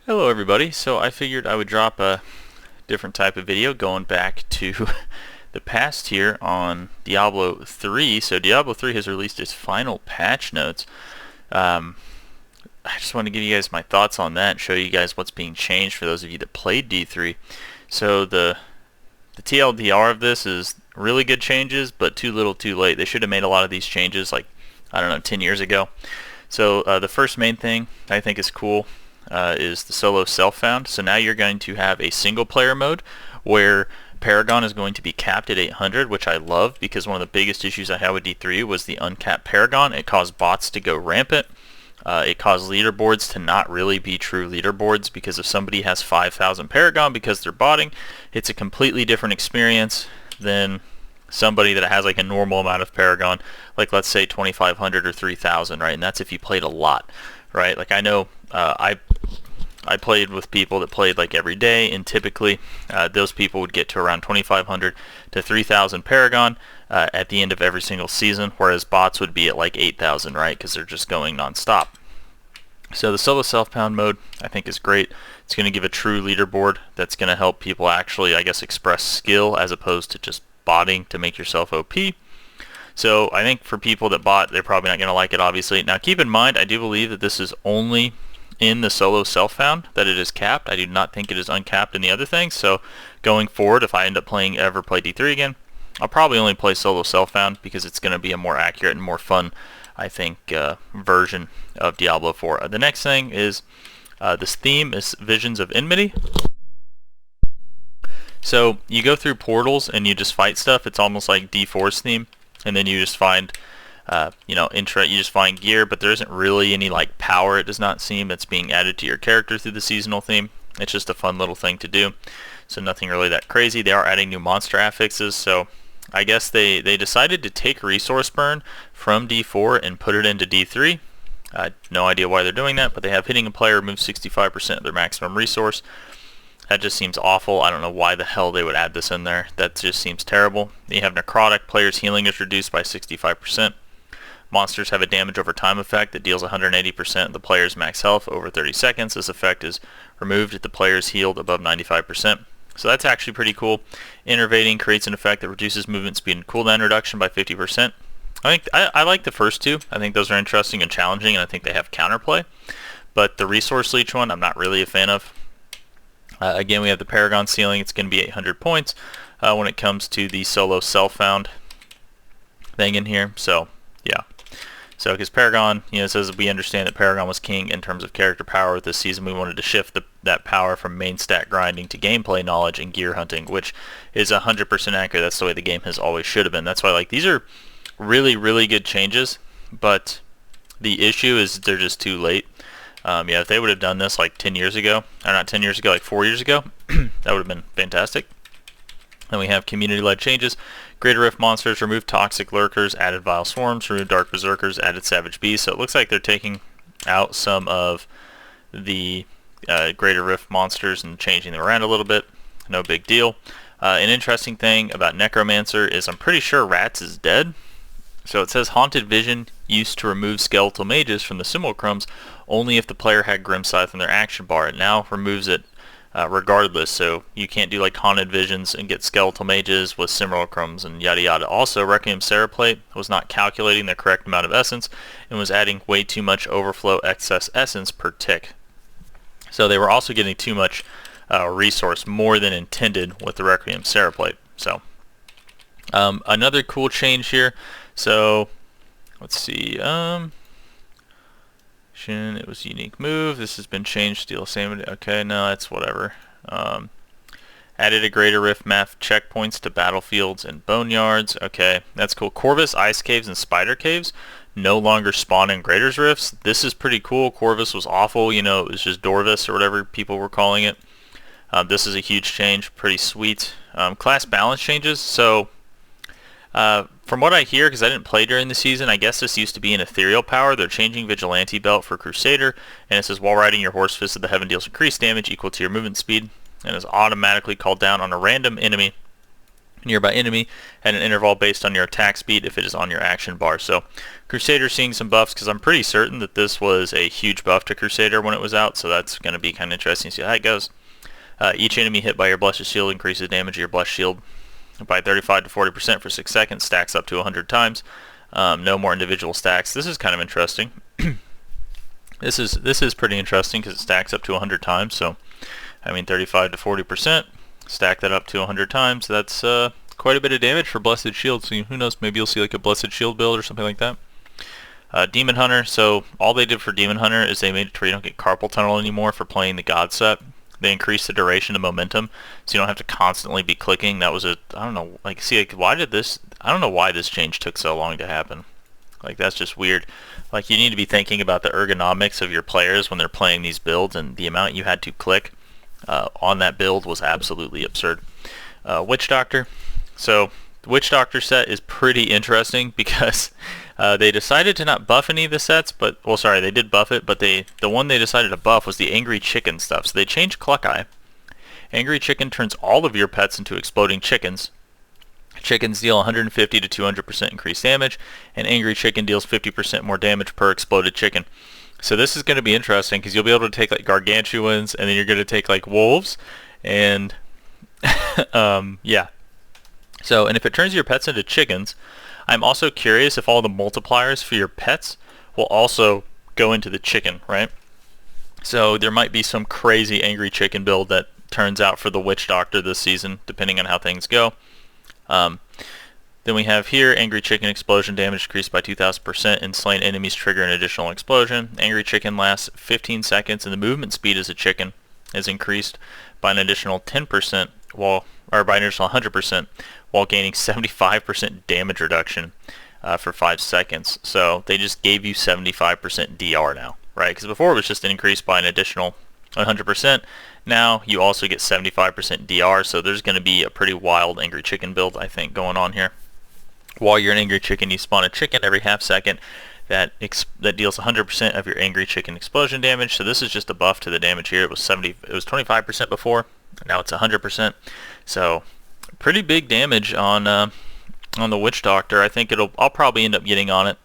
Hello everybody. So I figured I would drop a different type of video going back to the past here on Diablo 3. So Diablo 3 has released its final patch notes. Um, I just want to give you guys my thoughts on that and show you guys what's being changed for those of you that played D3. So the TLDR of this is really good changes, but too little too late. They should have made a lot of these changes like, I don't know, 10 years ago. So the first main thing I think is cool is the solo self-found. So now you're going to have a single player mode where Paragon is going to be capped at 800, which I love because one of the biggest issues I had with D3 was the uncapped Paragon. It caused bots to go rampant. It caused leaderboards to not really be true leaderboards because if somebody has 5,000 Paragon because they're botting, it's a completely different experience than somebody that has like a normal amount of Paragon, like let's say 2,500 or 3,000, right? And that's if you played a lot, right? Like I know I played with people that played like every day, and typically those people would get to around 2,500 to 3,000 Paragon at the end of every single season, whereas bots would be at like 8,000, right? Because they're just going non-stop. So the solo self-pound mode I think is great. It's going to give a true leaderboard that's going to help people actually, I guess, express skill as opposed to just botting to make yourself OP. So I think for people that bot, they're probably not going to like it, obviously. Now keep in mind, I do believe that this is only in the solo self-found, that it is capped. I do not think it is uncapped in the other things. So going forward, if I end up ever play D3 again, I'll probably only play solo self-found because it's going to be a more accurate and more fun, I think, version of Diablo 4. The next thing is this theme is Visions of Enmity. So you go through portals and you just fight stuff. It's almost like D4's theme, and then you just find you just find gear, but there isn't really any like power, it does not seem, that's being added to your character through the seasonal theme. It's just a fun little thing to do, so nothing really that crazy. They are adding new monster affixes, so I guess they decided to take resource burn from D4 and put it into D3. I have no idea why they're doing that, but they have hitting a player remove 65% of their maximum resource. That just seems awful. I don't know why the hell they would add this in there. That just seems terrible. You have necrotic, players' healing is reduced by 65%. Monsters have a damage over time effect that deals 180% of the player's max health over 30 seconds. This effect is removed if the player is healed above 95%. So that's actually pretty cool. Innervating creates an effect that reduces movement speed and cooldown reduction by 50%. I like the first two. I think those are interesting and challenging, and I think they have counterplay. But the resource leech one, I'm not really a fan of. Again, we have the Paragon ceiling. It's going to be 800 points when it comes to the solo self-found thing in here. So, yeah. So, because Paragon, it says we understand that Paragon was king in terms of character power. This season, we wanted to shift that power from main stat grinding to gameplay knowledge and gear hunting, which is 100% accurate. That's the way the game has always should have been. That's why, like, these are really, really good changes, but the issue is they're just too late. Yeah, if they would have done this like 10 years ago, or not 10 years ago, like 4 years ago, that would have been fantastic. Then we have community-led changes. Greater Rift monsters, remove toxic lurkers, added vile swarms, remove dark berserkers, added savage beasts. So it looks like they're taking out some of the Greater Rift monsters and changing them around a little bit. No big deal. An interesting thing about Necromancer is I'm pretty sure Rats is dead. So it says Haunted Vision used to remove skeletal mages from the simulacrums only if the player had Grim Scythe in their action bar. It now removes it regardless, so you can't do like Haunted Visions and get skeletal mages with simulacrums and yada yada. Also, Requiem Seraplate was not calculating the correct amount of essence and was adding way too much overflow excess essence per tick. So they were also getting too much resource, more than intended with the Requiem Seraplate. So another cool change here. So let's see. It was unique move. This has been changed. Steal same. Okay, no, that's whatever. Added a Greater Rift math checkpoints to battlefields and boneyards. Okay, that's cool. Corvus ice caves and spider caves no longer spawn in Greater's Rifts. This is pretty cool. Corvus was awful. It was just Dorvis or whatever people were calling it. This is a huge change. Pretty sweet. Class balance changes. So from what I hear, because I didn't play during the season, I guess this used to be an ethereal power. They're changing Vigilante Belt for Crusader, and it says while riding your horse, Fist of the Heaven deals increased damage equal to your movement speed, and is automatically called down on a random enemy nearby enemy at an interval based on your attack speed if it is on your action bar. So Crusader seeing some buffs, because I'm pretty certain that this was a huge buff to Crusader when it was out, so that's going to be kind of interesting to see how it goes. Each enemy hit by your Blessed Shield increases damage of your Blessed Shield by 35 to 40% for 6 seconds, stacks up to 100 times. No more individual stacks. This is kind of interesting. This is pretty interesting because it stacks up to 100 times, so I mean 35 to 40%. Stack that up to 100 times. That's quite a bit of damage for Blessed Shield. So who knows? Maybe you'll see like a Blessed Shield build or something like that. Demon Hunter. So all they did for Demon Hunter is they made it to where you don't get carpal tunnel anymore for playing the God set. They increased the duration of momentum, so you don't have to constantly be clicking. That was I don't know. Like, see, like, why did this? I don't know why this change took so long to happen. Like, that's just weird. Like, you need to be thinking about the ergonomics of your players when they're playing these builds, and the amount you had to click on that build was absolutely absurd. Witch Doctor. So the Witch Doctor set is pretty interesting because they decided to not buff any of the sets, but, well, sorry, they did buff it, but the one they decided to buff was the Angry Chicken stuff. So they changed Cluck Eye. Angry Chicken turns all of your pets into exploding chickens. Chickens deal 150 to 200% increased damage, and Angry Chicken deals 50% more damage per exploded chicken. So this is going to be interesting because you'll be able to take like gargantuans, and then you're going to take like wolves, and yeah. So, and if it turns your pets into chickens, I'm also curious if all the multipliers for your pets will also go into the chicken, right? So there might be some crazy Angry Chicken build that turns out for the Witch Doctor this season, depending on how things go. Then we have here Angry Chicken explosion damage decreased by 2000% and slain enemies trigger an additional explosion. Angry Chicken lasts 15 seconds and the movement speed as a chicken is increased by an additional 10% by an additional 100% while gaining 75% damage reduction for 5 seconds. So they just gave you 75% DR now, right? Because before it was just increased by an additional 100%. Now you also get 75% DR, so there's going to be a pretty wild Angry Chicken build, I think, going on here. While you're an Angry Chicken, you spawn a chicken every half second that deals 100% of your Angry Chicken explosion damage. So this is just a buff to the damage here. It was 25% before. Now it's 100%. So pretty big damage on the Witch Doctor. I think I'll probably end up getting on it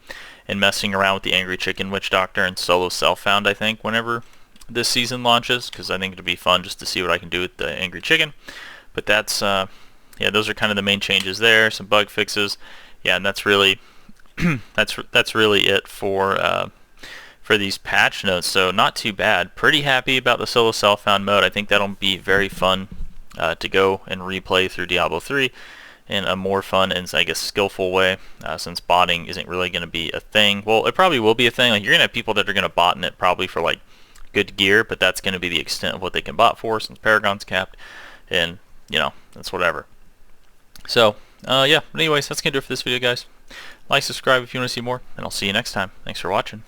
and messing around with the Angry Chicken Witch Doctor and solo self-found, I think, whenever this season launches, because I think it'll be fun just to see what I can do with the Angry Chicken. But that's yeah, those are kind of the main changes there. Some bug fixes, yeah, and that's really that's really it for these patch notes. So not too bad. Pretty happy about the solo self-found mode. I think that'll be very fun to go and replay through Diablo 3 in a more fun and, I guess, skillful way, since botting isn't really going to be a thing. Well, it probably will be a thing. Like, you're going to have people that are going to bot in it probably for like good gear, but that's going to be the extent of what they can bot for since Paragon's capped, and you know, that's whatever. So yeah, but anyways, that's going to do it for this video, guys. Like, subscribe if you want to see more, and I'll see you next time. Thanks for watching.